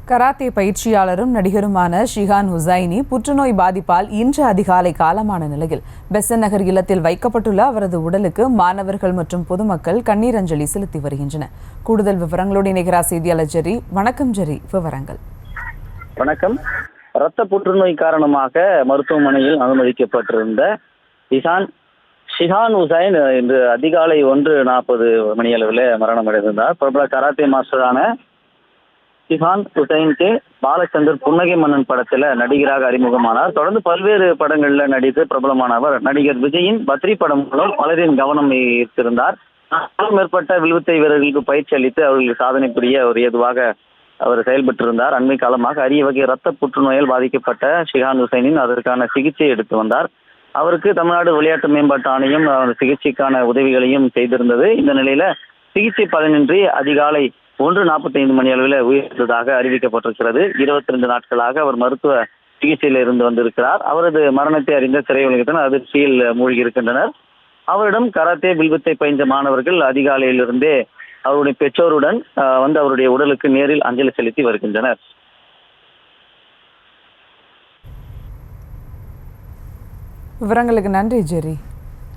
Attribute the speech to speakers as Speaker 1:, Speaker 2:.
Speaker 1: Karate பயிற்சியாளரும் நடிகருமான Shihan Husaini புற்றுநோய் பாதிப்பால் இன்று அதிகாலை காலமான நிலையில் பெசன்ட் நகர் இல்லத்தில் வைக்கப்பட்டுள்ள அவரது உடலுக்கு மாணவர்கள் மற்றும் பொதுமக்கள் கண்ணீர் அஞ்சலி செலுத்தி வருகின்றனர். கூடுதல் விவரங்களோடு இணைகிறார் செய்தியாளர் ஜெரி. வணக்கம் ஜெரி, விவரங்கள்.
Speaker 2: வணக்கம். இரத்த புற்றுநோய் காரணமாக மருத்துவமனையில் அனுமதிக்கப்பட்டிருந்த ஷிஹான் ஹுசைன் இன்று அதிகாலை 1:40 மணியளவில் மரணமடைந்தார். பிரபல கராத்தே மாஸ்டரான ஷிஹான் ஹுசைனுக்கு பாலச்சந்தர் புன்னகை மன்னன் படத்துல நடிகராக அறிமுகமானார். தொடர்ந்து பல்வேறு படங்கள்ல நடித்து பிரபலமானவர். நடிகர் விஜயின் பத்ரி படம் மூலம் பலரின் கவனம் ஈர்த்திருந்தார். 4 மேற்பட்ட வில்வித்தை வீரர்களுக்கு பயிற்சி அளித்து அவர்களுக்கு சாதனை புரிய ஒரு ஏதுவாக அவர் செயல்பட்டிருந்தார். அண்மை காலமாக அரிய வகை இரத்த புற்றுநோயால் பாதிக்கப்பட்ட ஷிஹான் ஹுசைனின் அதற்கான சிகிச்சை எடுத்து வந்தார். அவருக்கு தமிழ்நாடு விளையாட்டு மேம்பாட்டு ஆணையம் சிகிச்சைக்கான உதவிகளையும் செய்திருந்தது. இந்த நிலையில சிகிச்சை பலனின்றி அதிகாலை 1:45 மணி அளவில் உயிரிழந்ததாக அறிவிக்கப்பட்டிருக்கிறது. 22 நாட்களாக அவர் மருத்துவ சிகிச்சையில் இருந்து வந்திருக்கிறார். அவரது மரணத்தை அறிந்த திரையுலகத்தினர் அதிர்ச்சியில் மூழ்கி இருக்கின்றனர். அவரிடம் கராத்தே வில்வித்தை பயின்ற மாணவர்கள் அதிகாலையிலிருந்தே அவருடைய பெற்றோருடன் அவருடைய உடலுக்கு நேரில் அஞ்சலி செலுத்தி வருகின்றனர்.
Speaker 1: விவரங்களுக்கு நன்றி ஜெரி.